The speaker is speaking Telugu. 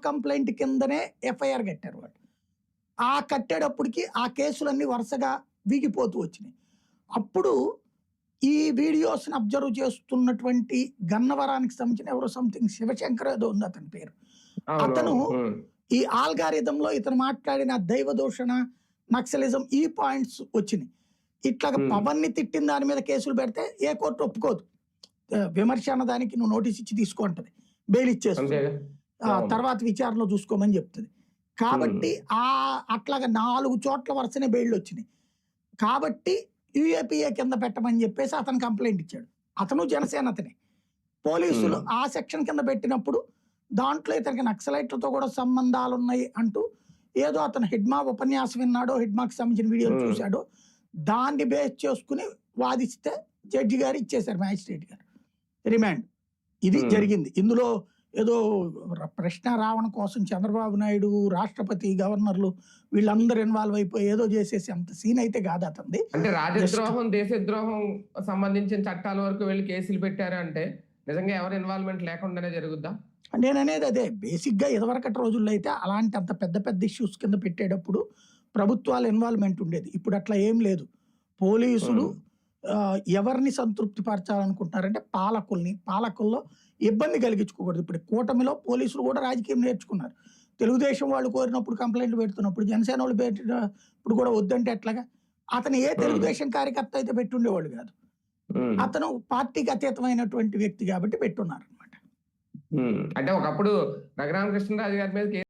కంప్లైంట్ కిందనే ఎఫ్ఐఆర్ కట్టారు వాళ్ళు. ఆ కట్టేటప్పటికి ఆ కేసులన్నీ వరుసగా వీగిపోతూ వచ్చినాయి. అప్పుడు ఈ వీడియోస్‌ని అబ్జర్వ్ చేస్తున్నటువంటి గన్నవరానికి సంబంధించిన ఎవరో సంథింగ్ శివశంకర్ ఏదో ఉంది అతని పేరు. అతను అవునవును. హ్మ్. ఈ ఆల్గారిథంలో ఇతను మాట్లాడిన దైవ దూషణ, నక్సలిజం ఈ పాయింట్స్ వచ్చినాయి. ఇట్లాగా హ్మ్. పవన్‌ని తిట్టిన దాని మీద కేసులు పెడితే ఏ కోర్టు ఒప్పుకోదు. విమర్శ అన్నదానికి నువ్వు నోటీస్ ఇచ్చి తీసుకో అంటది. బెయిల్ ఇచ్చేస్తుంది. అంతేగా. అవును. తర్వాత విచారణలో చూసుకోమని చెప్తది. హ్మ్. కాబట్టి అట్లాగా 4 చోట్ల వరుసనే బెయిల్‌లొచ్చినాయి. కాబట్టి యూఏపీఏ కింద పెట్టమని చెప్పేసి అతను కంప్లెయింట్ ఇచ్చాడు. అతను జనసేన అతనే. పోలీసులు హ్మ్. ఆ సెక్షన్ కింద పెట్టినప్పుడు దాంట్లో ఇతనికి నక్సలైట్లతో కూడా సంబంధాలున్నాయి అంటూ ఏదో అతను హిడ్మా ఉపన్యాసం విన్నాడో, హిడ్మాకి సంబంధించిన వీడియోలు హ్మ్. చూసాడో, దాన్ని బేస్ చేసుకొని వాదిస్తే జడ్జి గారు ఇచ్చేశారు మ్యాజిస్ట్రేట్ గారు. రిమాండ్. ఇది హ్మ్. జరిగింది. ఇందులో ఏదో ప్రశ్న రావడం కోసం చంద్రబాబు నాయుడు, రాష్ట్రపతి, గవర్నర్లు వీళ్ళందరూ ఇన్వాల్వ్ అయిపోయి ఏదో చేసేసి అంత సీన్ అయితే కాదు అతనిది. అంటే జస్ట్ రాజద్రోహం, దేశద్రోహం సంబంధించిన చట్టాల వరకు వెళ్లి కేసులు పెట్టారు అంటే నిజంగా ఎవరి ఇన్వాల్వ్‌మెంట్ లేకుండానే జరుగుద్దా? నేననేది అదే. బేసిక్‌గా ఇదివరకటి రోజుల్లో అయితే అలాంటి అంత పెద్ద పెద్ద ఇష్యూస్ కింద పెట్టేటప్పుడు ప్రభుత్వాల ఇన్వాల్వ్‌మెంట్ ఉండేది. ఇప్పుడు అట్లా ఏం లేదు. పోలీసులు హ్మ్. ఎవరిని సంతృప్తి పరచాలనుకుంటున్నారంటే పాలకుల్ని. పాలకుల్లో ఇబ్బంది కలిగించుకోకూడదు. ఇప్పుడు కూటమిలో పోలీసులు కూడా రాజకీయం నేర్చుకున్నారు. తెలుగుదేశం వాళ్ళు కోరినప్పుడు కంప్లెయింట్లు పెడుతున్నప్పుడు జనసేనోళ్ళు పెట్టినప్పుడు కూడా వద్దంటే ఎట్లాగా? అతను ఏ హ్మ్. తెలుగుదేశం కార్యకర్త అయితే పెట్టుండేవాళ్ళు కాదు. హ్మ్. అతను పార్టీకి అతీతమైనటువంటి వ్యక్తి కాబట్టి పెట్టున్నారనమాట. హ్మ్. అంటే ఒకప్పుడు రఘురామకృష్ణరాజు గారి మీద